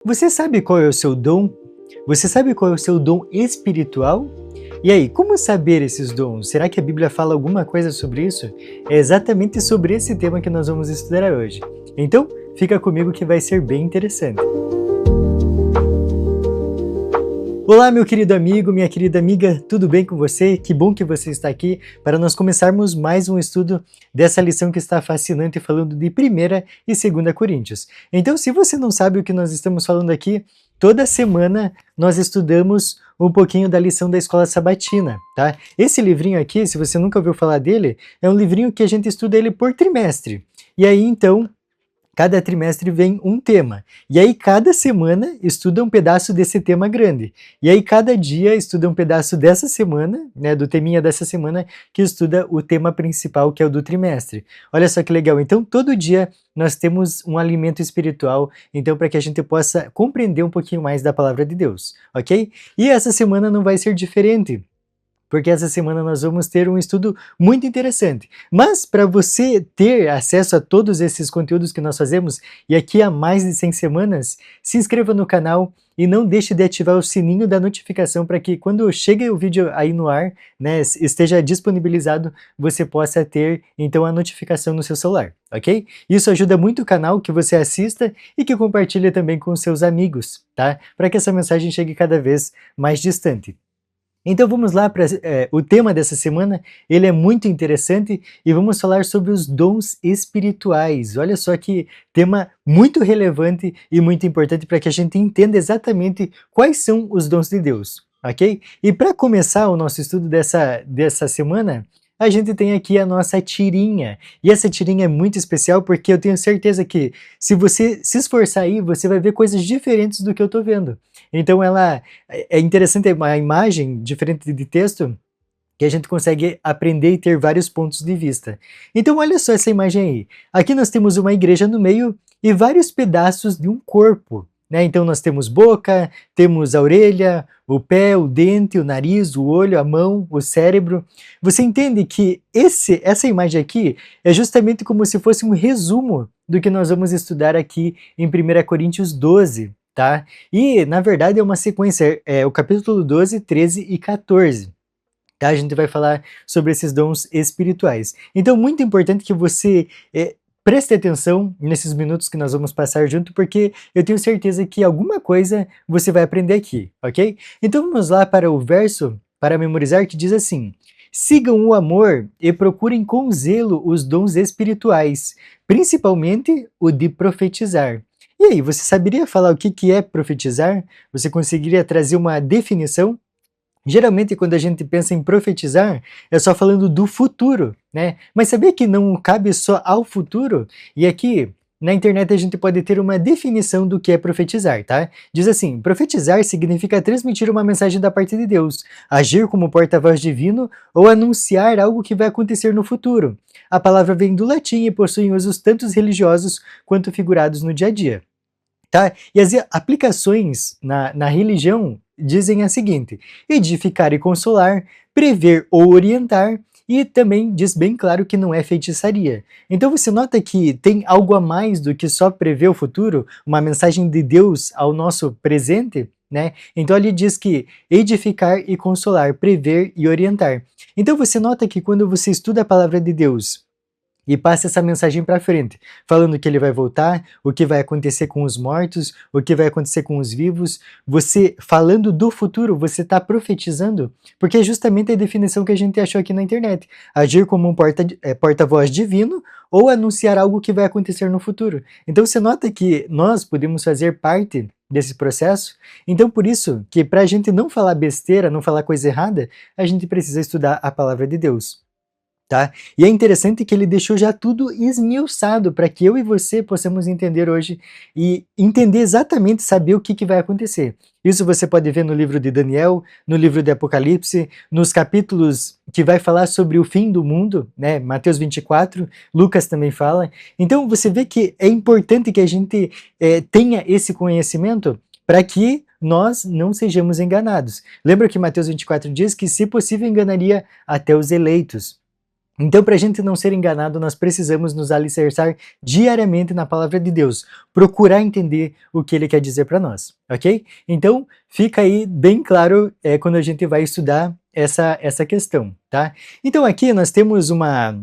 Você sabe qual é o seu dom? Você sabe qual é o seu dom espiritual? E aí, como saber esses dons? Será que a Bíblia fala alguma coisa sobre isso? É exatamente sobre esse tema que nós vamos estudar hoje. Então, fica comigo que vai ser bem interessante. Olá, meu querido amigo, minha querida amiga, tudo bem com você? Que bom que você está aqui para nós começarmos mais um estudo dessa lição que está fascinante falando de 1ª e 2ª Coríntios. Então, se você não sabe o que nós estamos falando aqui, toda semana nós estudamos um pouquinho da lição da Escola Sabatina, tá? Esse livrinho aqui, se você nunca ouviu falar dele, é um livrinho que a gente estuda ele por trimestre. E aí, então, cada trimestre vem um tema. E aí, cada semana estuda um pedaço desse tema grande. E aí, cada dia estuda um pedaço dessa semana, né, do teminha dessa semana, que estuda o tema principal, que é o do trimestre. Olha só que legal. Então, todo dia nós temos um alimento espiritual, então, para que a gente possa compreender um pouquinho mais da palavra de Deus, ok? E essa semana não vai ser diferente, porque essa semana nós vamos ter um estudo muito interessante. Mas para você ter acesso a todos esses conteúdos que nós fazemos, e aqui há mais de 100 semanas, se inscreva no canal e não deixe de ativar o sininho da notificação para que quando chegue o vídeo aí no ar, né, esteja disponibilizado, você possa ter então a notificação no seu celular, ok? Isso ajuda muito o canal que você assista e que compartilhe também com seus amigos, tá? Para que essa mensagem chegue cada vez mais distante. Então vamos lá para o tema dessa semana, ele é muito interessante e vamos falar sobre os dons espirituais. Olha só que tema muito relevante e muito importante para que a gente entenda exatamente quais são os dons de Deus, ok? E para começar o nosso estudo dessa semana, a gente tem aqui a nossa tirinha. E essa tirinha é muito especial porque eu tenho certeza que se você se esforçar aí, você vai ver coisas diferentes do que eu estou vendo. Então ela é interessante a imagem, diferente de texto, que a gente consegue aprender e ter vários pontos de vista. Então olha só essa imagem aí. Aqui nós temos uma igreja no meio e vários pedaços de um corpo, né? Então nós temos boca, temos a orelha, o pé, o dente, o nariz, o olho, a mão, o cérebro. Você entende que essa imagem aqui é justamente como se fosse um resumo do que nós vamos estudar aqui em 1 Coríntios 12, tá? E, na verdade, é uma sequência, é o capítulo 12, 13 e 14. Tá? A gente vai falar sobre esses dons espirituais. Então, muito importante que você preste atenção nesses minutos que nós vamos passar junto, porque eu tenho certeza que alguma coisa você vai aprender aqui, ok? Então, vamos lá para o verso para memorizar que diz assim: sigam o amor e procurem com zelo os dons espirituais, principalmente o de profetizar. E aí, você saberia falar o que é profetizar? Você conseguiria trazer uma definição? Geralmente, quando a gente pensa em profetizar, é só falando do futuro, né? Mas sabia que não cabe só ao futuro? E aqui, na internet, a gente pode ter uma definição do que é profetizar, tá? Diz assim: profetizar significa transmitir uma mensagem da parte de Deus, agir como porta-voz divino ou anunciar algo que vai acontecer no futuro. A palavra vem do latim e possui usos tanto religiosos quanto figurados no dia a dia. Tá? E as aplicações na religião dizem a seguinte: edificar e consolar, prever ou orientar, e também diz bem claro que não é feitiçaria. Então você nota que tem algo a mais do que só prever o futuro, uma mensagem de Deus ao nosso presente, né? Então ele diz que edificar e consolar, prever e orientar. Então você nota que quando você estuda a palavra de Deus e passa essa mensagem para frente, falando que ele vai voltar, o que vai acontecer com os mortos, o que vai acontecer com os vivos. Você falando do futuro, você está profetizando, porque é justamente a definição que a gente achou aqui na internet: agir como um porta-voz divino ou anunciar algo que vai acontecer no futuro. Então você nota que nós podemos fazer parte desse processo. Então por isso que para a gente não falar besteira, não falar coisa errada, a gente precisa estudar a palavra de Deus. Tá? E é interessante que ele deixou já tudo esmiuçado para que eu e você possamos entender hoje e entender exatamente, saber o que vai acontecer. Isso você pode ver no livro de Daniel, no livro de Apocalipse, nos capítulos que vai falar sobre o fim do mundo, né? Mateus 24, Lucas também fala. Então você vê que é importante que a gente tenha esse conhecimento para que nós não sejamos enganados. Lembra que Mateus 24 diz que, se possível, enganaria até os eleitos. Então, para a gente não ser enganado, nós precisamos nos alicerçar diariamente na palavra de Deus, procurar entender o que ele quer dizer para nós, ok? Então, fica aí bem claro quando a gente vai estudar essa questão, tá? Então, aqui nós temos uma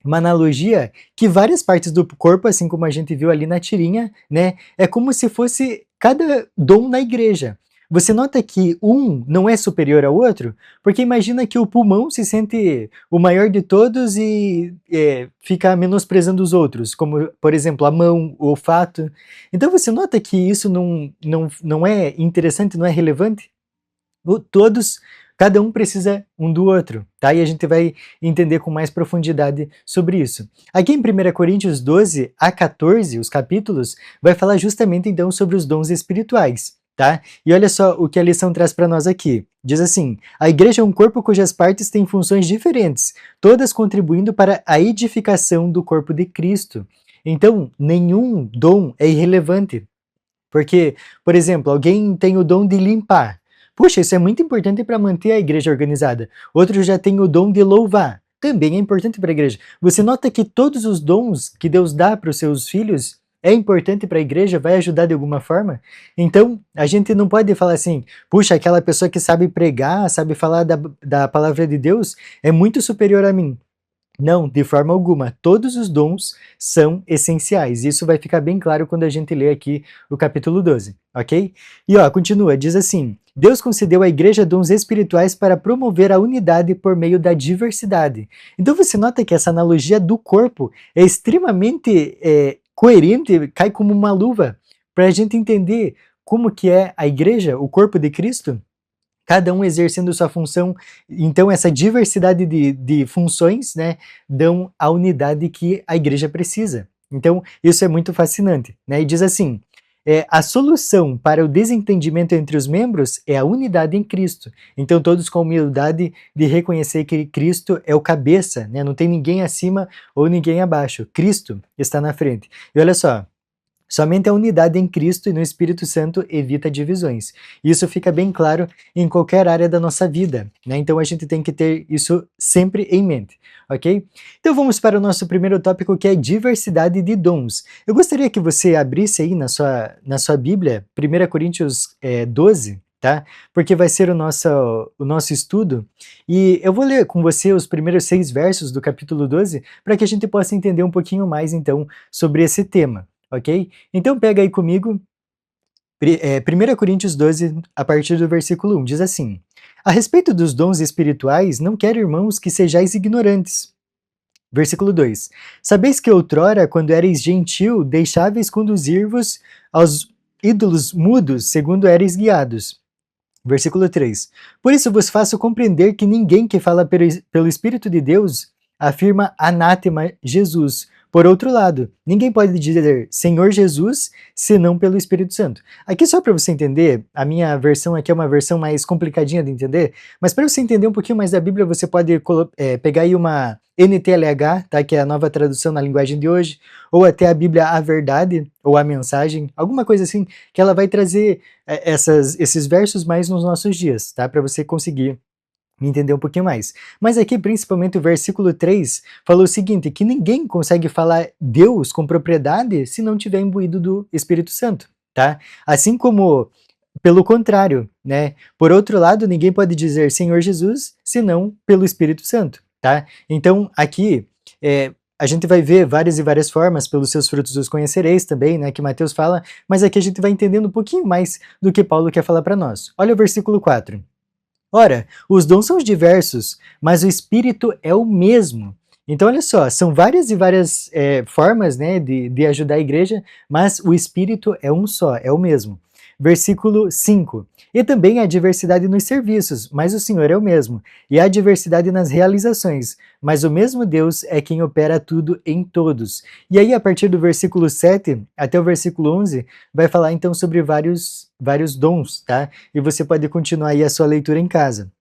analogia que várias partes do corpo, assim como a gente viu ali na tirinha, né, é como se fosse cada dom na igreja. Você nota que um não é superior ao outro? Porque imagina que o pulmão se sente o maior de todos e fica menosprezando os outros, como, por exemplo, a mão, o olfato. Então você nota que isso não é interessante, não é relevante? Todos, cada um precisa um do outro, tá? E a gente vai entender com mais profundidade sobre isso. Aqui em 1 Coríntios 12 a 14, os capítulos, vai falar justamente então sobre os dons espirituais, tá? E olha só o que a lição traz para nós aqui. Diz assim: a igreja é um corpo cujas partes têm funções diferentes, todas contribuindo para a edificação do corpo de Cristo. Então, nenhum dom é irrelevante. Porque, por exemplo, alguém tem o dom de limpar. Puxa, isso é muito importante para manter a igreja organizada. Outro já tem o dom de louvar. Também é importante para a igreja. Você nota que todos os dons que Deus dá para os seus filhos é importante para a igreja, vai ajudar de alguma forma? Então, a gente não pode falar assim, puxa, aquela pessoa que sabe pregar, sabe falar da palavra de Deus, é muito superior a mim. Não, de forma alguma. Todos os dons são essenciais. Isso vai ficar bem claro quando a gente lê aqui o capítulo 12, ok? E ó, continua, diz assim: Deus concedeu à igreja dons espirituais para promover a unidade por meio da diversidade. Então você nota que essa analogia do corpo é extremamente coerente, cai como uma luva, para a gente entender como que é a igreja, o corpo de Cristo, cada um exercendo sua função. Então essa diversidade de funções, né, dão a unidade que a igreja precisa. Então isso é muito fascinante, né? E diz assim: a solução para o desentendimento entre os membros é a unidade em Cristo. Então todos com humildade de reconhecer que Cristo é o cabeça, né? Não tem ninguém acima ou ninguém abaixo. Cristo está na frente. E olha só, somente a unidade em Cristo e no Espírito Santo evita divisões. Isso fica bem claro em qualquer área da nossa vida, né? Então a gente tem que ter isso sempre em mente, ok? Então vamos para o nosso primeiro tópico, que é diversidade de dons. Eu gostaria que você abrisse aí na sua Bíblia, 1 Coríntios 12, tá? Porque vai ser o nosso estudo, e eu vou ler com você os primeiros 6 versos do capítulo 12, para que a gente possa entender um pouquinho mais, então, sobre esse tema. Ok? Então pega aí comigo, 1 Coríntios 12, a partir do versículo 1, diz assim: a respeito dos dons espirituais, não quero, irmãos, que sejais ignorantes. Versículo 2: sabeis que outrora, quando erais gentil, deixáveis conduzir-vos aos ídolos mudos, segundo erais guiados. Versículo 3: por isso vos faço compreender que ninguém que fala pelo Espírito de Deus afirma anátema Jesus. Por outro lado, ninguém pode dizer Senhor Jesus senão pelo Espírito Santo. Aqui só para você entender, a minha versão aqui é uma versão mais complicadinha de entender, mas para você entender um pouquinho mais da Bíblia, você pode pegar aí uma NTLH, tá, que é a nova tradução na linguagem de hoje, ou até a Bíblia A Verdade, ou A Mensagem, alguma coisa assim, que ela vai trazer esses versos mais nos nossos dias, tá, para você conseguir entender um pouquinho mais. Mas aqui, principalmente o versículo 3, falou o seguinte, que ninguém consegue falar Deus com propriedade se não tiver imbuído do Espírito Santo, tá? Assim como, pelo contrário, né? Por outro lado, ninguém pode dizer Senhor Jesus senão pelo Espírito Santo, tá? Então, aqui, a gente vai ver várias e várias formas, pelos seus frutos os conhecereis também, né? Que Mateus fala, mas aqui a gente vai entendendo um pouquinho mais do que Paulo quer falar para nós. Olha o versículo 4. Ora, os dons são diversos, mas o Espírito é o mesmo. Então, olha só, são várias e várias formas, né, de ajudar a igreja, mas o Espírito é um só, é o mesmo. Versículo 5. E também há diversidade nos serviços, mas o Senhor é o mesmo. E há diversidade nas realizações, mas o mesmo Deus é quem opera tudo em todos. E aí, a partir do versículo 7 até o versículo 11, vai falar então sobre vários dons, tá? E você pode continuar aí a sua leitura em casa.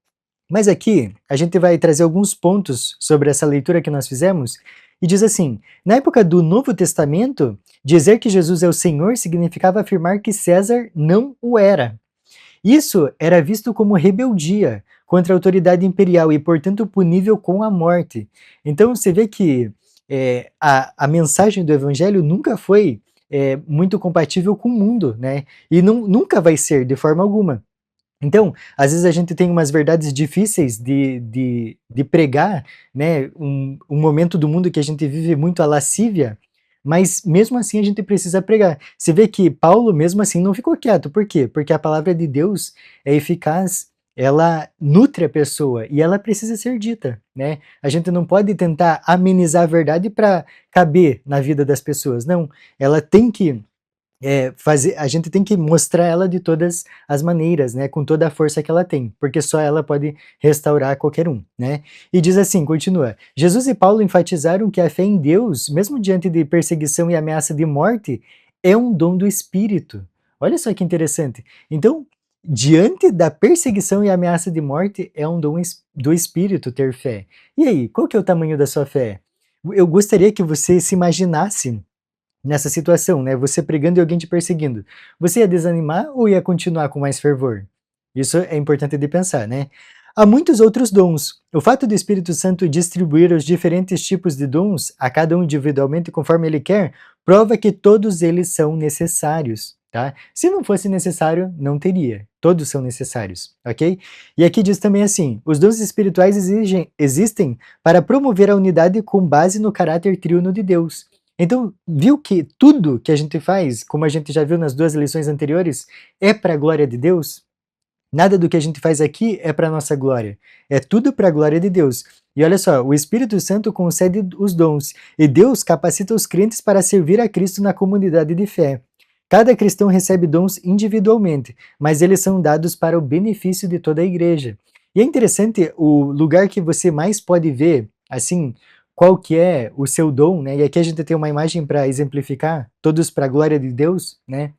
Mas aqui, a gente vai trazer alguns pontos sobre essa leitura que nós fizemos, e diz assim: na época do Novo Testamento, dizer que Jesus é o Senhor significava afirmar que César não o era. Isso era visto como rebeldia contra a autoridade imperial e, portanto, punível com a morte. Então, você vê que a mensagem do evangelho nunca foi muito compatível com o mundo, né? E nunca vai ser, de forma alguma. Então, às vezes a gente tem umas verdades difíceis de pregar, né? Um momento do mundo que a gente vive muito a lascívia, mas mesmo assim a gente precisa pregar. Você vê que Paulo, mesmo assim, não ficou quieto. Por quê? Porque a palavra de Deus é eficaz, ela nutre a pessoa e ela precisa ser dita, né? A gente não pode tentar amenizar a verdade para caber na vida das pessoas. Não, ela tem que a gente tem que mostrar ela de todas as maneiras, né, com toda a força que ela tem, porque só ela pode restaurar qualquer um, né? E diz assim, continua: Jesus e Paulo enfatizaram que a fé em Deus, mesmo diante de perseguição e ameaça de morte, é um dom do Espírito. Olha só que interessante. Então, diante da perseguição e ameaça de morte, é um dom do Espírito ter fé. E aí, qual que é o tamanho da sua fé? Eu gostaria que você se imaginasse nessa situação, né, você pregando e alguém te perseguindo, você ia desanimar ou ia continuar com mais fervor? Isso é importante de pensar, né? Há muitos outros dons. O fato do Espírito Santo distribuir os diferentes tipos de dons a cada um individualmente conforme ele quer, prova que todos eles são necessários, tá? Se não fosse necessário, não teria. Todos são necessários, ok? E aqui diz também assim: os dons espirituais existem para promover a unidade com base no caráter triuno de Deus. Então, viu que tudo que a gente faz, como a gente já viu nas duas lições anteriores, é para a glória de Deus? Nada do que a gente faz aqui é para nossa glória. É tudo para a glória de Deus. E olha só, o Espírito Santo concede os dons, e Deus capacita os crentes para servir a Cristo na comunidade de fé. Cada cristão recebe dons individualmente, mas eles são dados para o benefício de toda a igreja. E é interessante o lugar que você mais pode ver, assim, qual que é o seu dom, né? E aqui a gente tem uma imagem para exemplificar, todos para a glória de Deus, né?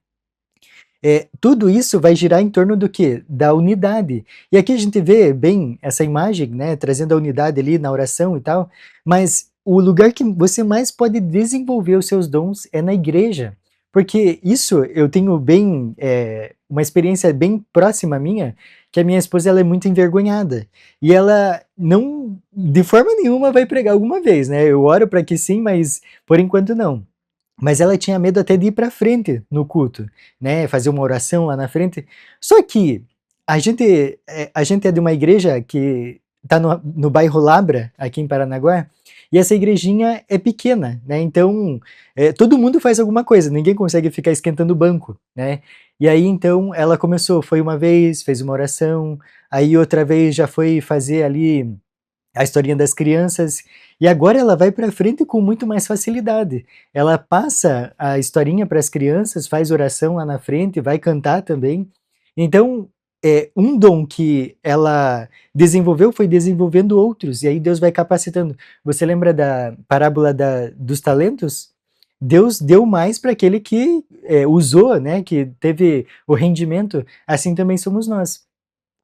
Tudo isso vai girar em torno do quê? Da unidade. E aqui a gente vê bem essa imagem, né, trazendo a unidade ali na oração e tal, mas o lugar que você mais pode desenvolver os seus dons é na igreja. Porque isso eu tenho bem, uma experiência bem próxima minha, que a minha esposa ela é muito envergonhada. E ela não, de forma nenhuma, vai pregar alguma vez, né? Eu oro para que sim, mas por enquanto não. Mas ela tinha medo até de ir para frente no culto, né, fazer uma oração lá na frente. Só que a gente é de uma igreja que está no bairro Labra, aqui em Paranaguá, e essa igrejinha é pequena, né, então todo mundo faz alguma coisa, ninguém consegue ficar esquentando o banco, né. E aí então ela começou, foi uma vez, fez uma oração, aí outra vez já foi fazer ali a historinha das crianças, e agora ela vai para frente com muito mais facilidade. Ela passa a historinha para as crianças, faz oração lá na frente, vai cantar também. Então, um dom que ela desenvolveu foi desenvolvendo outros, e aí Deus vai capacitando. Você lembra da parábola dos talentos? Deus deu mais para aquele que usou, né, que teve o rendimento, assim também somos nós.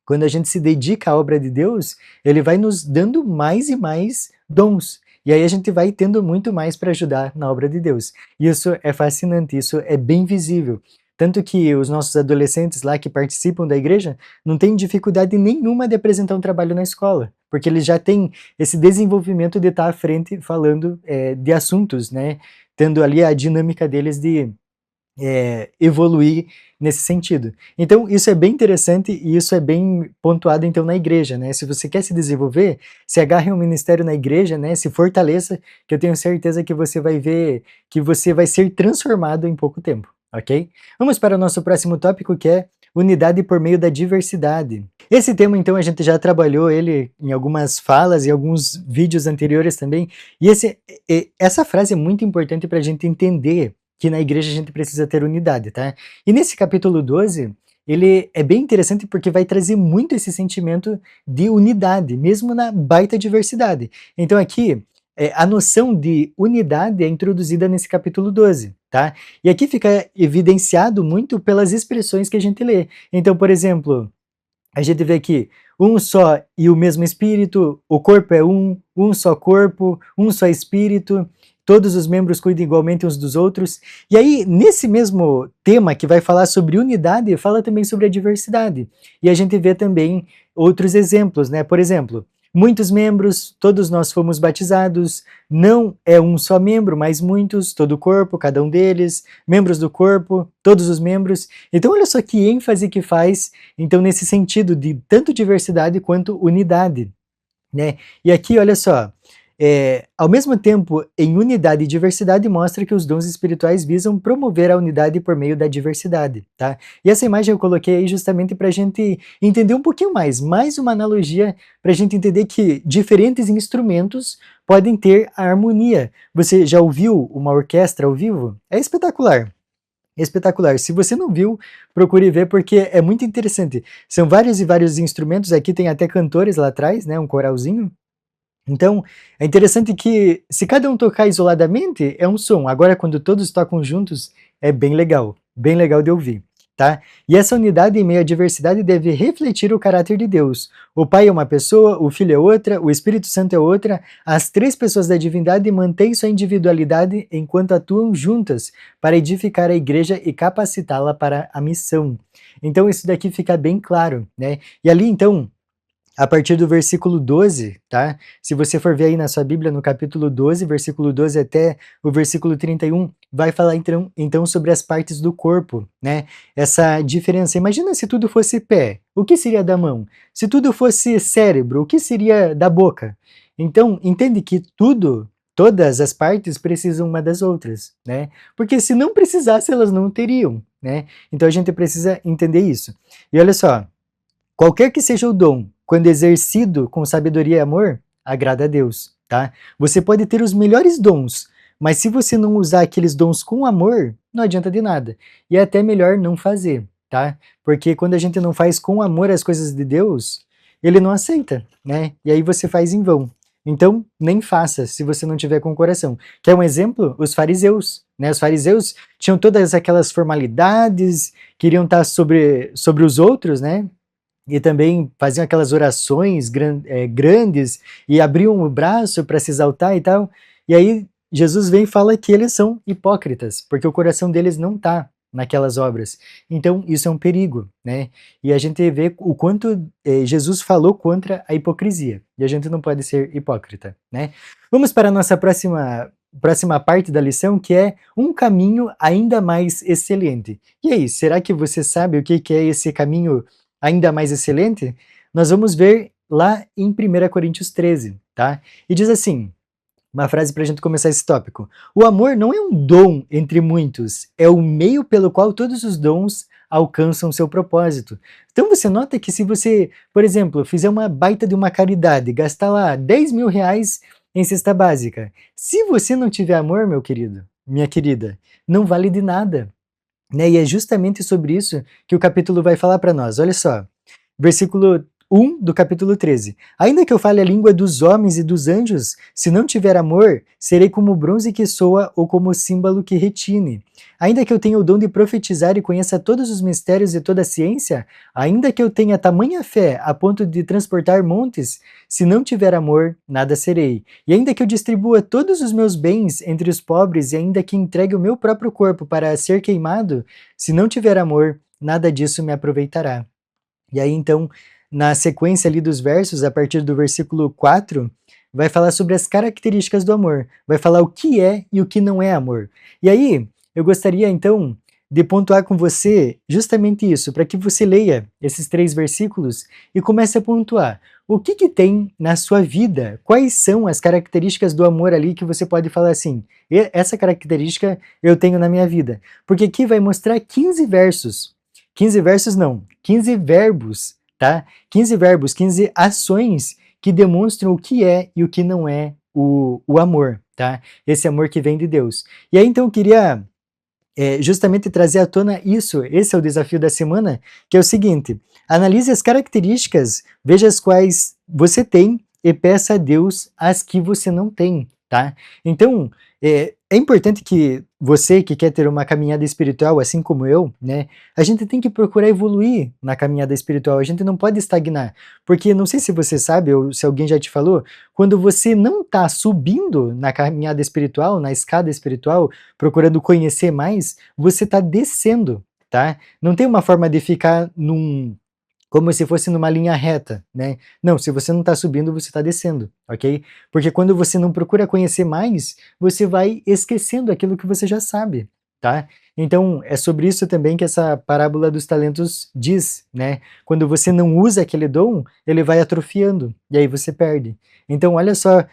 Quando a gente se dedica à obra de Deus, ele vai nos dando mais e mais dons. E aí a gente vai tendo muito mais para ajudar na obra de Deus. E isso é fascinante, isso é bem visível. Tanto que os nossos adolescentes lá que participam da igreja não têm dificuldade nenhuma de apresentar um trabalho na escola, porque eles já têm esse desenvolvimento de estar à frente falando de assuntos, né? Tendo ali a dinâmica deles de evoluir nesse sentido. Então, isso é bem interessante e isso é bem pontuado então na igreja, né? Se você quer se desenvolver, se agarre um ministério na igreja, né? Se fortaleça, que eu tenho certeza que você vai ver que você vai ser transformado em pouco tempo, ok? Vamos para o nosso próximo tópico, que é unidade por meio da diversidade. Esse tema, então, a gente já trabalhou ele em algumas falas e alguns vídeos anteriores também, e essa frase é muito importante para a gente entender que na igreja a gente precisa ter unidade, tá? E nesse capítulo 12, ele é bem interessante porque vai trazer muito esse sentimento de unidade, mesmo na baita diversidade. Então aqui, a noção de unidade é introduzida nesse capítulo 12, tá? E aqui fica evidenciado muito pelas expressões que a gente lê. Então, por exemplo, a gente vê aqui um só e o mesmo Espírito, o corpo é um só corpo, um só Espírito. todos os membros cuidam igualmente uns dos outros. E aí, nesse mesmo tema que vai falar sobre unidade, fala também sobre a diversidade. E a gente vê também outros exemplos, né? Por exemplo, muitos membros, todos nós fomos batizados, não é um só membro, mas muitos, todo o corpo, cada um deles, membros do corpo, todos os membros. Então, olha só que ênfase que faz, então, nesse sentido de tanto diversidade quanto unidade, né? E aqui, olha só, ao mesmo tempo, em unidade e diversidade, mostra que os dons espirituais visam promover a unidade por meio da diversidade, tá? E essa imagem eu coloquei aí justamente para a gente entender um pouquinho mais uma analogia para a gente entender que diferentes instrumentos podem ter a harmonia. Você já ouviu uma orquestra ao vivo? É espetacular. Espetacular. Se você não viu, procure ver porque é muito interessante. São vários e vários instrumentos, aqui tem até cantores lá atrás, né, um coralzinho. Então, é interessante que se cada um tocar isoladamente, é um som. Agora, quando todos tocam juntos, é bem legal de ouvir, tá? E essa unidade em meio à diversidade deve refletir o caráter de Deus. O Pai é uma pessoa, o Filho é outra, o Espírito Santo é outra. As três pessoas da divindade mantêm sua individualidade enquanto atuam juntas para edificar a igreja e capacitá-la para a missão. Então, isso daqui fica bem claro, né? E ali, então, a partir do versículo 12, tá? Se você for ver aí na sua Bíblia, no capítulo 12, versículo 12 até o versículo 31, vai falar então sobre as partes do corpo, né? Essa diferença. Imagina se tudo fosse pé, o que seria da mão? Se tudo fosse cérebro, o que seria da boca? Então, entende que todas as partes precisam uma das outras, né? Porque se não precisasse, elas não teriam, né? Então a gente precisa entender isso. E olha só, qualquer que seja o dom, quando exercido com sabedoria e amor, agrada a Deus, tá? Você pode ter os melhores dons, mas se você não usar aqueles dons com amor, não adianta de nada. E é até melhor não fazer, tá? Porque quando a gente não faz com amor as coisas de Deus, ele não aceita, né? E aí você faz em vão. Então, nem faça se você não tiver com o coração. Quer um exemplo? Os fariseus, né? Os fariseus tinham todas aquelas formalidades, queriam estar sobre os outros, né? E também faziam aquelas orações grandes e abriam o braço para se exaltar e tal. E aí Jesus vem e fala que eles são hipócritas, porque o coração deles não está naquelas obras. Então isso é um perigo, né? E a gente vê o quanto Jesus falou contra a hipocrisia. E a gente não pode ser hipócrita, né? Vamos para a nossa próxima parte da lição, que é um caminho ainda mais excelente. E aí, será que você sabe o que é esse caminho ainda mais excelente? Nós vamos ver lá em 1 Coríntios 13, tá? E diz assim, uma frase para a gente começar esse tópico. O amor não é um dom entre muitos, é o meio pelo qual todos os dons alcançam seu propósito. Então você nota que se você, por exemplo, fizer uma baita de uma caridade, gastar lá 10 mil reais em cesta básica, se você não tiver amor, meu querido, minha querida, não vale de nada, né? E é justamente sobre isso que o capítulo vai falar para nós. Olha só, versículo 1 do capítulo 13. Ainda que eu fale a língua dos homens e dos anjos, se não tiver amor, serei como o bronze que soa ou como o símbolo que retine. Ainda que eu tenha o dom de profetizar e conheça todos os mistérios e toda a ciência, ainda que eu tenha tamanha fé a ponto de transportar montes, se não tiver amor, nada serei. E ainda que eu distribua todos os meus bens entre os pobres e ainda que entregue o meu próprio corpo para ser queimado, se não tiver amor, nada disso me aproveitará. E aí então, na sequência ali dos versos, a partir do versículo 4, vai falar sobre as características do amor, vai falar o que é e o que não é amor. E aí, eu gostaria então de pontuar com você justamente isso, para que você leia esses 3 versículos e comece a pontuar. O que tem na sua vida? Quais são as características do amor ali que você pode falar assim, essa característica eu tenho na minha vida? Porque aqui vai mostrar 15 versos. 15 versos não, 15 verbos, tá? 15 verbos, 15 ações que demonstram o que é e o que não é o amor, tá? Esse amor que vem de Deus. E aí então eu queria justamente trazer à tona isso, esse é o desafio da semana, que é o seguinte, analise as características, veja as quais você tem e peça a Deus as que você não tem, tá? Então, é importante que você que quer ter uma caminhada espiritual, assim como eu, né, a gente tem que procurar evoluir na caminhada espiritual, a gente não pode estagnar, porque não sei se você sabe ou se alguém já te falou, quando você não está subindo na caminhada espiritual, na escada espiritual, procurando conhecer mais, você está descendo, tá? Não tem uma forma de ficar como se fosse numa linha reta, né? Não, se você não está subindo, você está descendo, ok? Porque quando você não procura conhecer mais, você vai esquecendo aquilo que você já sabe, tá? Então, é sobre isso também que essa parábola dos talentos diz, né? Quando você não usa aquele dom, ele vai atrofiando, e aí você perde. Então, olha só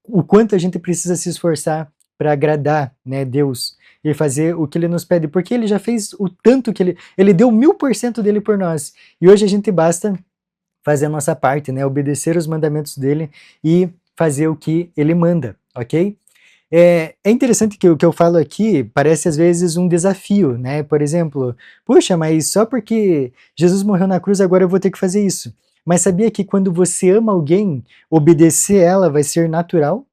o quanto a gente precisa se esforçar para agradar, né, Deus, e fazer o que ele nos pede, porque ele já fez o tanto que ele deu 1000% dele por nós. E hoje a gente basta fazer a nossa parte, né? Obedecer os mandamentos dele e fazer o que ele manda, ok? É interessante que o que eu falo aqui parece às vezes um desafio, né? Por exemplo, puxa, mas só porque Jesus morreu na cruz agora eu vou ter que fazer isso. Mas sabia que quando você ama alguém, obedecer ela vai ser natural?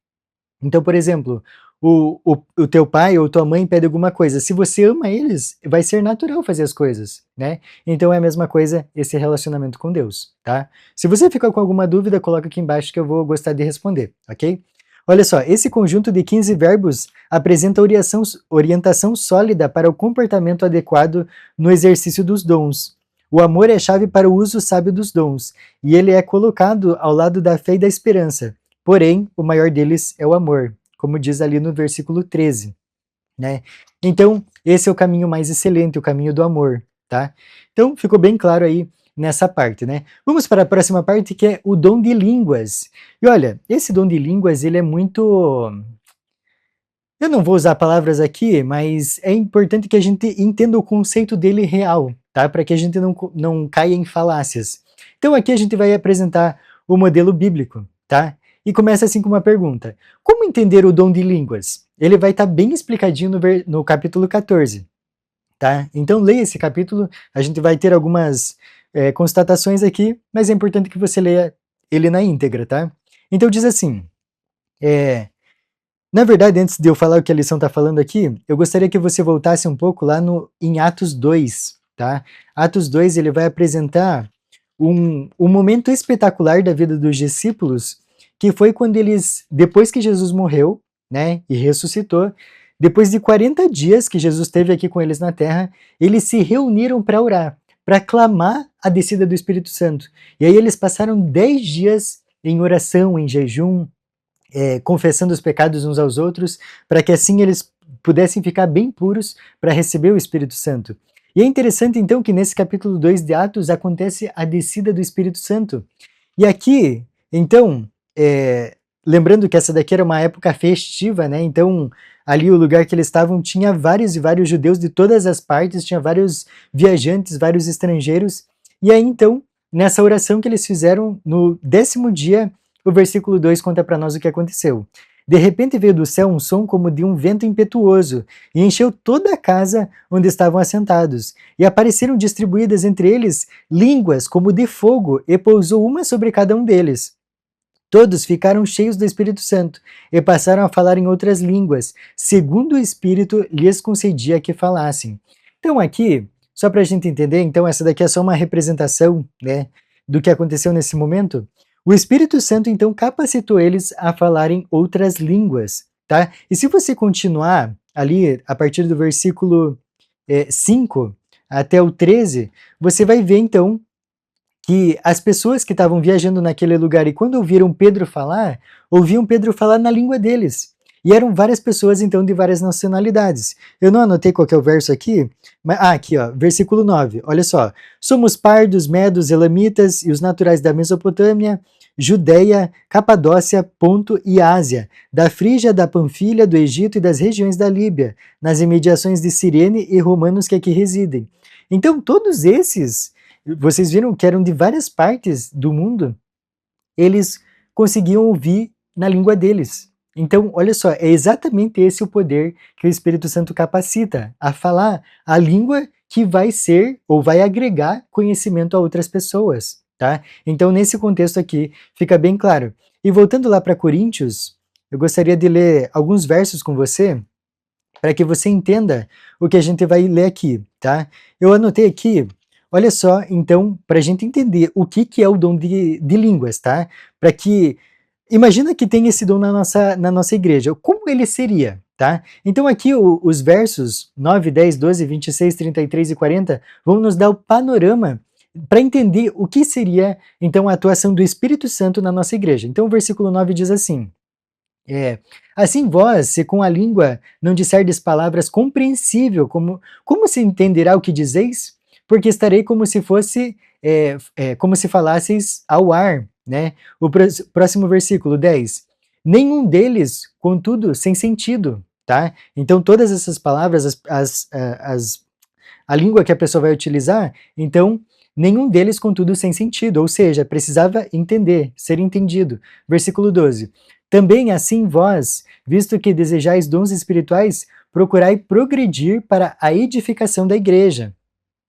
Então, por exemplo, o teu pai ou tua mãe pede alguma coisa, se você ama eles, vai ser natural fazer as coisas, né? Então é a mesma coisa esse relacionamento com Deus, tá? Se você ficar com alguma dúvida, coloca aqui embaixo que eu vou gostar de responder, ok? Olha só, esse conjunto de 15 verbos apresenta orientação sólida para o comportamento adequado no exercício dos dons. O amor é chave para o uso sábio dos dons, e ele é colocado ao lado da fé e da esperança. Porém, o maior deles é o amor, como diz ali no versículo 13, né? Então, esse é o caminho mais excelente, o caminho do amor, tá? Então, ficou bem claro aí nessa parte, né? Vamos para a próxima parte, que é o dom de línguas. E olha, esse dom de línguas, ele é muito... Eu não vou usar palavras aqui, mas é importante que a gente entenda o conceito dele real, tá? Para que a gente não caia em falácias. Então aqui a gente vai apresentar o modelo bíblico, tá? E começa assim com uma pergunta. Como entender o dom de línguas? Ele vai estar bem explicadinho no capítulo 14, tá? Então leia esse capítulo, a gente vai ter algumas constatações aqui, mas é importante que você leia ele na íntegra, tá? Então diz assim, na verdade, antes de eu falar o que a lição está falando aqui, eu gostaria que você voltasse um pouco lá em Atos 2, tá? Atos 2, ele vai apresentar um momento espetacular da vida dos discípulos, que foi quando eles, depois que Jesus morreu, né, e ressuscitou, depois de 40 dias que Jesus esteve aqui com eles na terra, eles se reuniram para orar, para clamar a descida do Espírito Santo. E aí eles passaram 10 dias em oração, em jejum, confessando os pecados uns aos outros, para que assim eles pudessem ficar bem puros para receber o Espírito Santo. E é interessante então que nesse capítulo 2 de Atos acontece a descida do Espírito Santo. E aqui, então, lembrando que essa daqui era uma época festiva, né? Então, ali o lugar que eles estavam tinha vários e vários judeus de todas as partes, tinha vários viajantes, vários estrangeiros. E aí então, nessa oração que eles fizeram no 10º dia, o versículo 2 conta para nós o que aconteceu. De repente veio do céu um som como de um vento impetuoso, e encheu toda a casa onde estavam assentados. E apareceram distribuídas entre eles línguas como de fogo, e pousou uma sobre cada um deles. Todos ficaram cheios do Espírito Santo, e passaram a falar em outras línguas, segundo o Espírito lhes concedia que falassem. Então aqui, só para a gente entender, então essa daqui é só uma representação, né, do que aconteceu nesse momento. O Espírito Santo, então, capacitou eles a falarem outras línguas, tá? E se você continuar ali, a partir do versículo 5 até o 13, você vai ver, então, que as pessoas que estavam viajando naquele lugar e quando ouviram Pedro falar, ouviam Pedro falar na língua deles. E eram várias pessoas, então, de várias nacionalidades. Eu não anotei qual que é o verso aqui, mas aqui, ó, versículo 9, olha só. Somos pardos, medos, elamitas e os naturais da Mesopotâmia, Judeia, Capadócia, Ponto e Ásia, da Frígia, da Panfilha, do Egito e das regiões da Líbia, nas imediações de Cirene e romanos que aqui residem. Então, todos esses, vocês viram que eram de várias partes do mundo, eles conseguiam ouvir na língua deles. Então, olha só, é exatamente esse o poder que o Espírito Santo capacita a falar a língua que vai ser ou vai agregar conhecimento a outras pessoas, tá? Então, nesse contexto aqui, fica bem claro. E voltando lá para Coríntios, eu gostaria de ler alguns versos com você, para que você entenda o que a gente vai ler aqui, tá? Eu anotei aqui, olha só, então, para a gente entender o que é o dom de línguas, tá? Para que, imagina que tem esse dom na nossa igreja, como ele seria, tá? Então aqui os versos 9, 10, 12, 26, 33 e 40 vão nos dar o panorama para entender o que seria, então, a atuação do Espírito Santo na nossa igreja. Então o versículo 9 diz assim, assim vós, se com a língua não disserdes palavras compreensível, como se entenderá o que dizeis? Porque estarei como se fosse, como se falasseis ao ar, né? O próximo versículo 10. Nenhum deles, contudo, sem sentido, tá? Então todas essas palavras, a língua que a pessoa vai utilizar, então nenhum deles, contudo, sem sentido, ou seja, precisava entender, ser entendido. Versículo 12. Também assim vós, visto que desejais dons espirituais, procurai progredir para a edificação da igreja.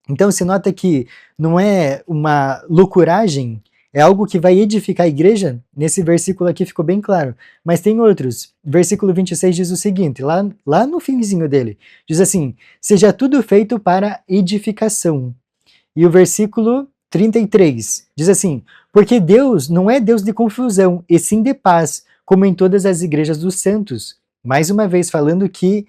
Então se nota que não é uma loucuragem, é algo que vai edificar a igreja. Nesse versículo aqui ficou bem claro. Mas tem outros. Versículo 26 diz o seguinte, lá no finzinho dele, diz assim, seja tudo feito para edificação. E o versículo 33 diz assim, porque Deus não é Deus de confusão, e sim de paz, como em todas as igrejas dos santos. Mais uma vez falando que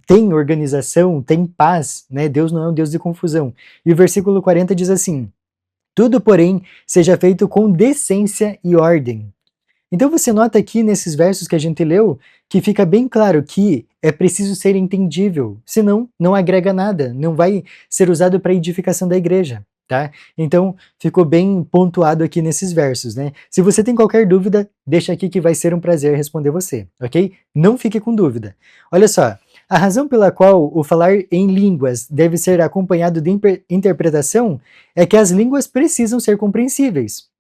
tem organização, tem paz, né? Deus não é um Deus de confusão. E o versículo 40 diz assim, tudo, porém, seja feito com decência e ordem. Então você nota aqui nesses versos que a gente leu, que fica bem claro que é preciso ser entendível, senão não agrega nada, não vai ser usado para edificação da igreja, tá? Então ficou bem pontuado aqui nesses versos, né? Se você tem qualquer dúvida, deixa aqui que vai ser um prazer responder você, ok? Não fique com dúvida. Olha só, a razão pela qual o falar em línguas deve ser acompanhado de interpretação é que as línguas precisam ser compreensíveis.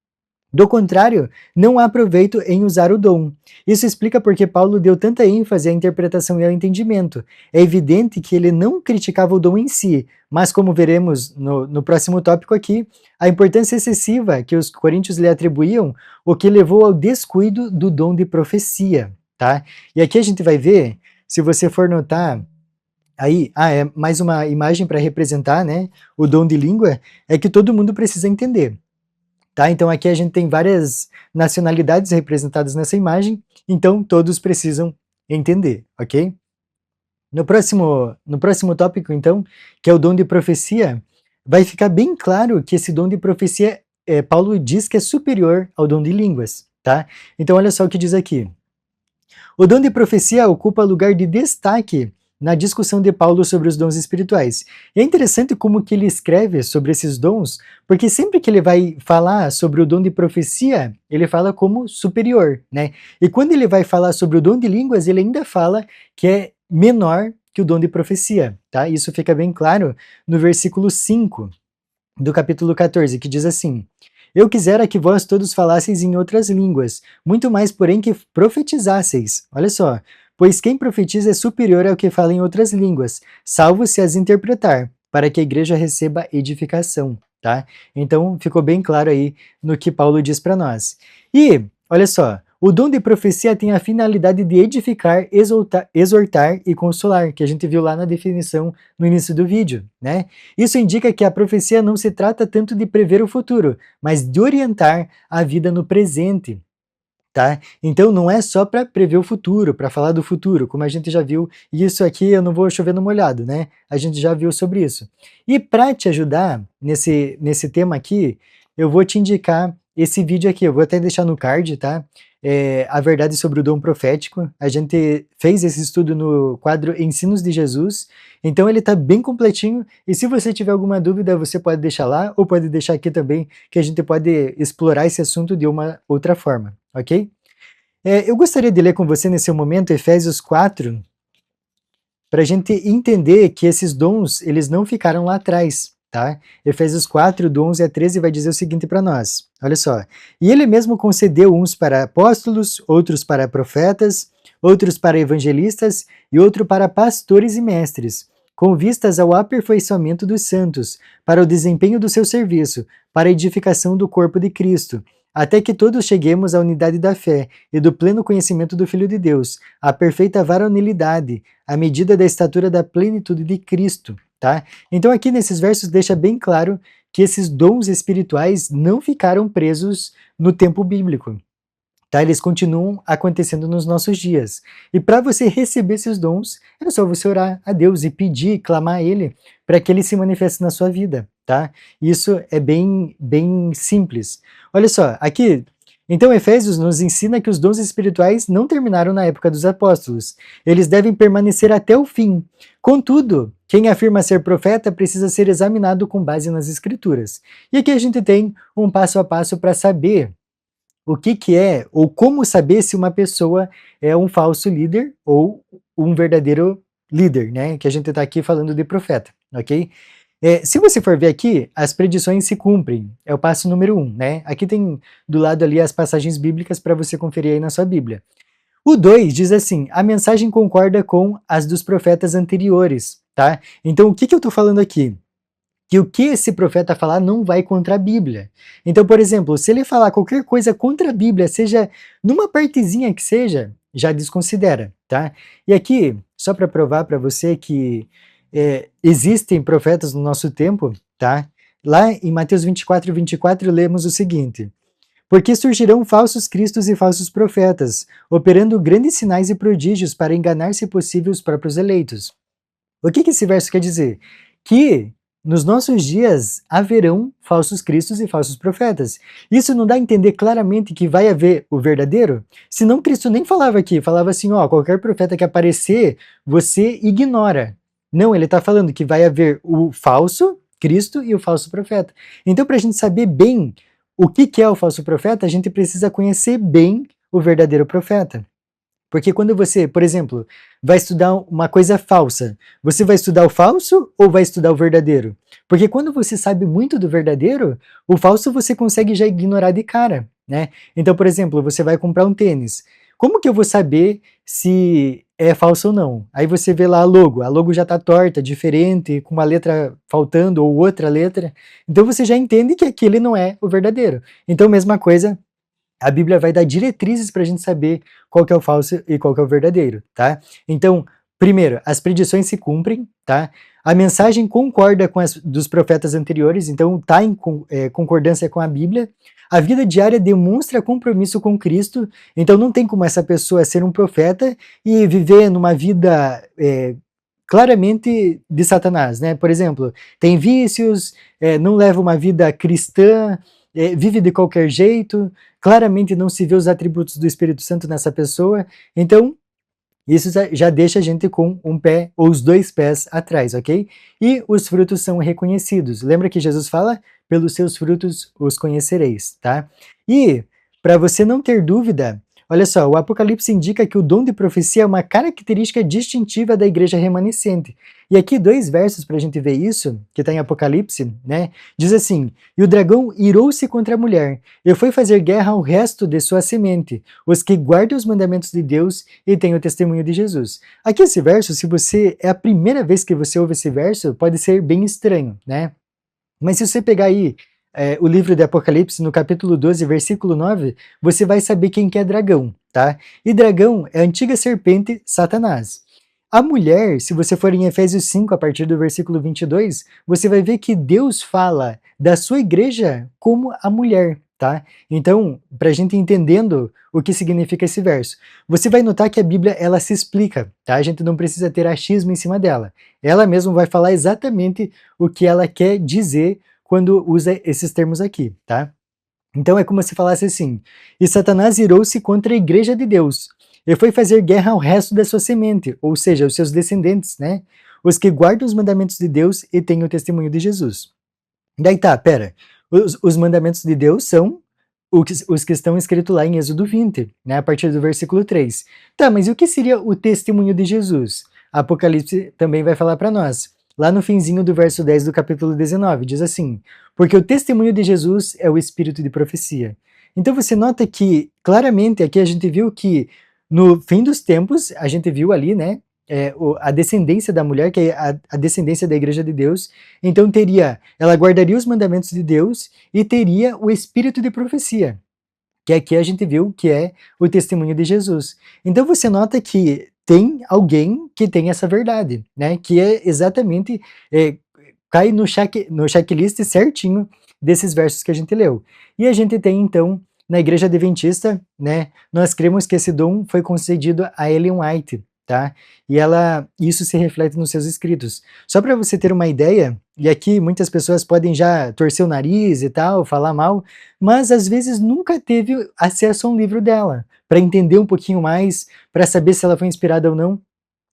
Do contrário, não há proveito em usar o dom. Isso explica porque Paulo deu tanta ênfase à interpretação e ao entendimento. É evidente que ele não criticava o dom em si, mas como veremos no próximo tópico aqui, a importância excessiva que os coríntios lhe atribuíam, o que levou ao descuido do dom de profecia, tá? E aqui a gente vai ver, se você for notar, aí, é mais uma imagem para representar, né, o dom de língua, é que todo mundo precisa entender. Tá? Então aqui a gente tem várias nacionalidades representadas nessa imagem, então todos precisam entender, ok? No próximo tópico, então, que é o dom de profecia, vai ficar bem claro que esse dom de profecia, Paulo diz que é superior ao dom de línguas, tá? Então olha só o que diz aqui. O dom de profecia ocupa lugar de destaque na discussão de Paulo sobre os dons espirituais. E é interessante como que ele escreve sobre esses dons, porque sempre que ele vai falar sobre o dom de profecia, ele fala como superior, né? E quando ele vai falar sobre o dom de línguas, ele ainda fala que é menor que o dom de profecia, tá? Isso fica bem claro no versículo 5 do capítulo 14, que diz assim, eu quisera que vós todos falasseis em outras línguas, muito mais porém que profetizasseis. Olha só, pois quem profetiza é superior ao que fala em outras línguas, salvo se as interpretar, para que a igreja receba edificação, tá? Então ficou bem claro aí no que Paulo diz para nós. E, olha só, o dom de profecia tem a finalidade de edificar, exortar e consolar, que a gente viu lá na definição no início do vídeo, né? Isso indica que a profecia não se trata tanto de prever o futuro, mas de orientar a vida no presente, tá? Então não é só para prever o futuro, para falar do futuro, como a gente já viu, e isso aqui eu não vou chover no molhado, né? A gente já viu sobre isso. E para te ajudar nesse tema aqui, eu vou te indicar esse vídeo aqui, eu vou até deixar no card, tá? A verdade sobre o dom profético. A gente fez esse estudo no quadro Ensinos de Jesus, então ele está bem completinho, e se você tiver alguma dúvida, você pode deixar lá, ou pode deixar aqui também, que a gente pode explorar esse assunto de uma outra forma, ok? Eu gostaria de ler com você nesse momento Efésios 4, para a gente entender que esses dons, eles não ficaram lá atrás, tá? Efésios 4, do 11 a 13, vai dizer o seguinte para nós, olha só. E ele mesmo concedeu uns para apóstolos, outros para profetas, outros para evangelistas e outro para pastores e mestres, com vistas ao aperfeiçoamento dos santos, para o desempenho do seu serviço, para a edificação do corpo de Cristo, até que todos cheguemos à unidade da fé e do pleno conhecimento do Filho de Deus, à perfeita varonilidade, à medida da estatura da plenitude de Cristo, tá? Então aqui nesses versos deixa bem claro que esses dons espirituais não ficaram presos no tempo bíblico. Tá? Eles continuam acontecendo nos nossos dias. E para você receber esses dons, é só você orar a Deus e pedir, clamar a Ele, para que Ele se manifeste na sua vida, tá? Isso é bem simples. Olha só, aqui, então Efésios nos ensina que os dons espirituais não terminaram na época dos apóstolos. Eles devem permanecer até o fim. Contudo, quem afirma ser profeta precisa ser examinado com base nas Escrituras. E aqui a gente tem um passo a passo para saber o que é, ou como saber se uma pessoa é um falso líder ou um verdadeiro líder, né? Que a gente está aqui falando de profeta, ok? Se você for ver aqui, as predições se cumprem. É o passo número 1, né? Aqui tem do lado ali as passagens bíblicas para você conferir aí na sua Bíblia. O 2 diz assim: a mensagem concorda com as dos profetas anteriores, tá? Então o que eu estou falando aqui? Que o que esse profeta falar não vai contra a Bíblia. Então, por exemplo, se ele falar qualquer coisa contra a Bíblia, seja numa partezinha que seja, já desconsidera, tá? E aqui, só para provar para você que existem profetas no nosso tempo, tá? Lá em Mateus 24, lemos o seguinte: porque surgirão falsos cristos e falsos profetas, operando grandes sinais e prodígios para enganar, se possível, os próprios eleitos. O que esse verso quer dizer? Que nos nossos dias haverão falsos cristos e falsos profetas. Isso não dá a entender claramente que vai haver o verdadeiro? Senão Cristo nem falava aqui, falava assim, ó, qualquer profeta que aparecer, você ignora. Não, ele está falando que vai haver o falso Cristo e o falso profeta. Então, para a gente saber bem o que é o falso profeta, a gente precisa conhecer bem o verdadeiro profeta. Porque quando você, por exemplo, vai estudar uma coisa falsa, você vai estudar o falso ou vai estudar o verdadeiro? Porque quando você sabe muito do verdadeiro, o falso você consegue já ignorar de cara, né? Então, por exemplo, você vai comprar um tênis. Como que eu vou saber se é falso ou não? Aí você vê lá a logo já está torta, diferente, com uma letra faltando ou outra letra. Então você já entende que aquele não é o verdadeiro. Então, mesma coisa, a Bíblia vai dar diretrizes para a gente saber qual que é o falso e qual que é o verdadeiro, tá? Então, primeiro, as predições se cumprem, tá? A mensagem concorda com as dos profetas anteriores, então está em concordância com a Bíblia. A vida diária demonstra compromisso com Cristo, então não tem como essa pessoa ser um profeta e viver numa vida claramente de Satanás, né? Por exemplo, tem vícios, não leva uma vida cristã, vive de qualquer jeito, claramente não se vê os atributos do Espírito Santo nessa pessoa, então isso já deixa a gente com um pé ou os dois pés atrás, ok? E os frutos são reconhecidos. Lembra que Jesus fala? Pelos seus frutos os conhecereis, tá? E, para você não ter dúvida, olha só, o Apocalipse indica que o dom de profecia é uma característica distintiva da igreja remanescente. E aqui 2 versos para a gente ver isso, que está em Apocalipse, né? Diz assim: e o dragão irou-se contra a mulher, e foi fazer guerra ao resto de sua semente, os que guardam os mandamentos de Deus e têm o testemunho de Jesus. Aqui esse verso, se você é a primeira vez que você ouve esse verso, pode ser bem estranho, né? Mas se você pegar aí o livro de Apocalipse, no capítulo 12, versículo 9, você vai saber quem que é dragão, tá? E dragão é a antiga serpente Satanás. A mulher, se você for em Efésios 5, a partir do versículo 22, você vai ver que Deus fala da sua igreja como a mulher, tá? Então, para a gente entendendo o que significa esse verso, você vai notar que a Bíblia, ela se explica, tá? A gente não precisa ter achismo em cima dela. Ela mesma vai falar exatamente o que ela quer dizer quando usa esses termos aqui, tá? Então é como se falasse assim: e Satanás irou-se contra a igreja de Deus, e foi fazer guerra ao resto da sua semente, ou seja, os seus descendentes, né? Os que guardam os mandamentos de Deus e têm o testemunho de Jesus. Daí tá, pera, os mandamentos de Deus são os que estão escritos lá em Êxodo 20, né, a partir do versículo 3. Tá, mas e o que seria o testemunho de Jesus? Apocalipse também vai falar para nós. Lá no finzinho do verso 10 do capítulo 19, diz assim: porque o testemunho de Jesus é o espírito de profecia. Então você nota que, claramente, aqui a gente viu que, no fim dos tempos, a gente viu ali, né, a descendência da mulher, que é a descendência da igreja de Deus, então ela guardaria os mandamentos de Deus e teria o espírito de profecia. que aqui a gente viu que é o testemunho de Jesus. Então você nota que tem alguém que tem essa verdade, né? Que é exatamente, cai no checklist certinho desses versos que a gente leu. E a gente tem então, na Igreja Adventista, né, nós cremos que esse dom foi concedido a Ellen White, tá? E isso se reflete nos seus escritos. Só para você ter uma ideia, e aqui muitas pessoas podem já torcer o nariz e tal, falar mal, mas às vezes nunca teve acesso a um livro dela, para entender um pouquinho mais, para saber se ela foi inspirada ou não.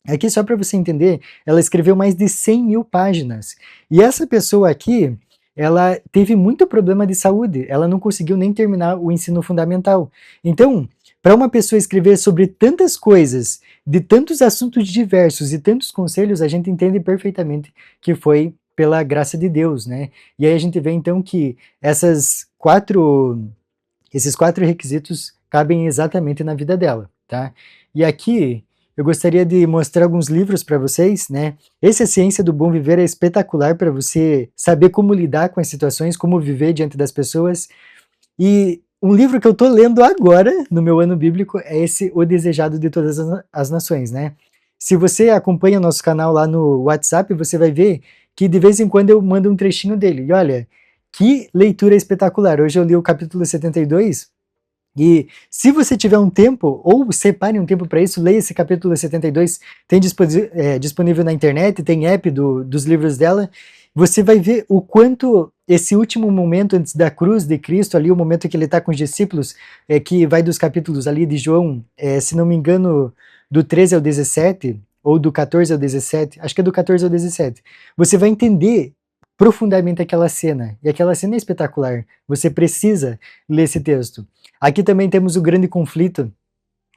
Aqui, só para você entender, ela escreveu mais de 100.000 páginas. E essa pessoa aqui, ela teve muito problema de saúde, ela não conseguiu nem terminar o ensino fundamental. Então, para uma pessoa escrever sobre tantas coisas, de tantos assuntos diversos e tantos conselhos, a gente entende perfeitamente que foi pela graça de Deus, né? E aí a gente vê então que esses quatro requisitos cabem exatamente na vida dela, tá? E aqui eu gostaria de mostrar alguns livros para vocês, né? Esse A Ciência do Bom Viver é espetacular para você saber como lidar com as situações, como viver diante das pessoas. E um livro que eu estou lendo agora, no meu ano bíblico, é esse O Desejado de Todas as Nações, né? Se você acompanha o nosso canal lá no WhatsApp, você vai ver que de vez em quando eu mando um trechinho dele. E olha, que leitura espetacular! Hoje eu li o capítulo 72, e se você tiver um tempo, ou separe um tempo para isso, leia esse capítulo 72, tem disponível na internet, tem app dos livros dela. Você vai ver o quanto esse último momento antes da cruz de Cristo, ali o momento que ele está com os discípulos, que vai dos capítulos ali de João, se não me engano, do 13 ao 17, ou do 14 ao 17, acho que é do 14 ao 17, você vai entender profundamente aquela cena, e aquela cena é espetacular, você precisa ler esse texto. Aqui também temos o grande conflito,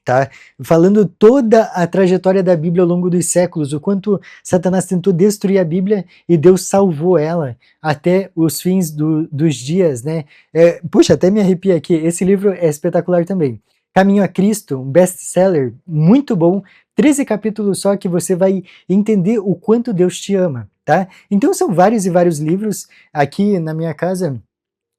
tá? Falando toda a trajetória da Bíblia ao longo dos séculos, o quanto Satanás tentou destruir a Bíblia e Deus salvou ela até os fins dos dias, né? Puxa, até me arrepia aqui, esse livro é espetacular também. Caminho a Cristo, um best-seller, muito bom, 13 capítulos só que você vai entender o quanto Deus te ama, tá? Então são vários e vários livros. Aqui na minha casa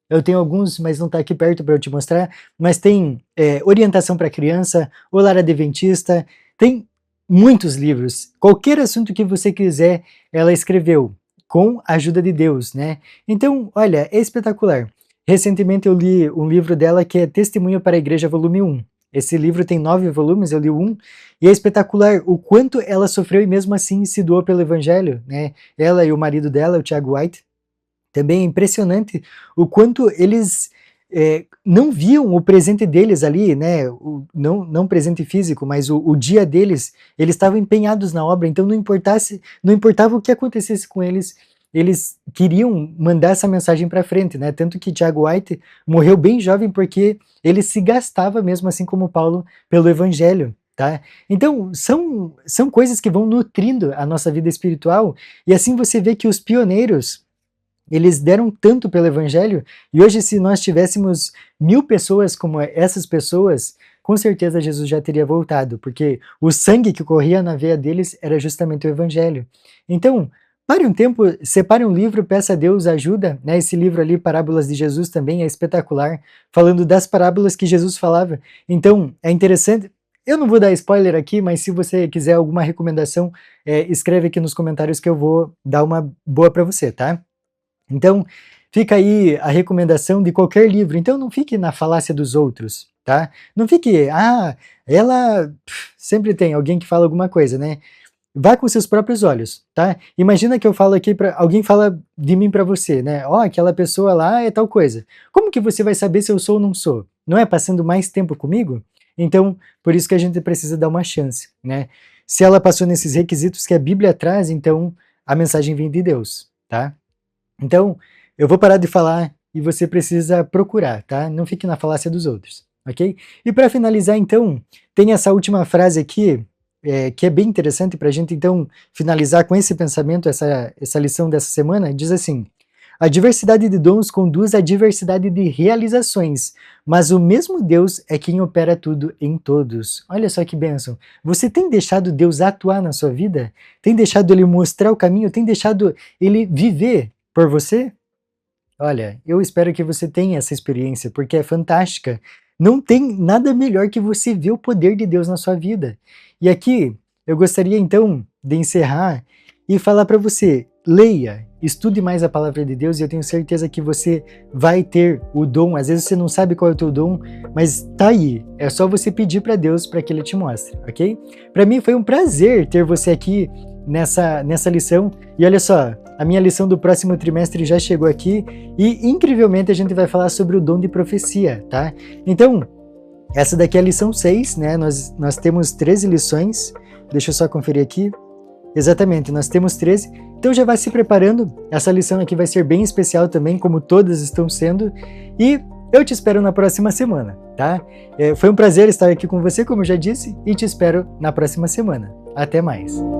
eu tenho alguns, mas não está aqui perto para eu te mostrar, mas tem Orientação para Criança, O Lar Adventista, tem muitos livros. Qualquer assunto que você quiser, ela escreveu, com a ajuda de Deus, né? Então, olha, é espetacular. Recentemente eu li um livro dela que é Testemunho para a Igreja, volume 1. Esse livro tem 9 volumes, eu li um, e é espetacular o quanto ela sofreu e mesmo assim se doou pelo Evangelho, né? Ela e o marido dela, o Tiago White. Também é impressionante o quanto eles não viam o presente deles ali, né? Não presente físico, mas o dia deles, eles estavam empenhados na obra, então não importava o que acontecesse com eles, eles queriam mandar essa mensagem para frente, né? Tanto que Tiago White morreu bem jovem porque ele se gastava mesmo assim como Paulo pelo evangelho. Tá? Então, são coisas que vão nutrindo a nossa vida espiritual, e assim você vê que os pioneiros, eles deram tanto pelo evangelho, e hoje se nós tivéssemos 1.000 pessoas como essas pessoas, com certeza Jesus já teria voltado, porque o sangue que corria na veia deles era justamente o evangelho. Então, pare um tempo, separe um livro, peça a Deus ajuda, né? Esse livro ali, Parábolas de Jesus, também é espetacular, falando das parábolas que Jesus falava. Então, é interessante. Eu não vou dar spoiler aqui, mas se você quiser alguma recomendação, escreve aqui nos comentários que eu vou dar uma boa para você, tá? Então, fica aí a recomendação de qualquer livro. Então, não fique na falácia dos outros, tá? Não fique, ela sempre tem alguém que fala alguma coisa, né? Vá com seus próprios olhos, tá? Imagina que eu falo aqui para alguém fala de mim para você, né? Aquela pessoa lá é tal coisa. Como que você vai saber se eu sou ou não sou? Não é passando mais tempo comigo? Então, por isso que a gente precisa dar uma chance, né? Se ela passou nesses requisitos que a Bíblia traz, então a mensagem vem de Deus, tá? Então, eu vou parar de falar e você precisa procurar, tá? Não fique na falácia dos outros, ok? E para finalizar, então, tem essa última frase aqui, que é bem interessante para a gente, então, finalizar com esse pensamento, essa lição dessa semana, diz assim: a diversidade de dons conduz à diversidade de realizações, mas o mesmo Deus é quem opera tudo em todos. Olha só que bênção. Você tem deixado Deus atuar na sua vida? Tem deixado Ele mostrar o caminho? Tem deixado Ele viver por você? Olha, eu espero que você tenha essa experiência, porque é fantástica. Não tem nada melhor que você ver o poder de Deus na sua vida. E aqui eu gostaria então de encerrar e falar para você: leia, estude mais a palavra de Deus e eu tenho certeza que você vai ter o dom. Às vezes você não sabe qual é o teu dom, mas tá aí. É só você pedir para Deus para que Ele te mostre, ok? Para mim foi um prazer ter você aqui nessa lição. E olha só, a minha lição do próximo trimestre já chegou aqui e, incrivelmente, a gente vai falar sobre o dom de profecia, tá? Então, essa daqui é a lição 6, né? Nós temos 13 lições. Deixa eu só conferir aqui. Exatamente, nós temos 13. Então já vai se preparando. Essa lição aqui vai ser bem especial também, como todas estão sendo. E eu te espero na próxima semana, tá? Foi um prazer estar aqui com você, como eu já disse, e te espero na próxima semana. Até mais!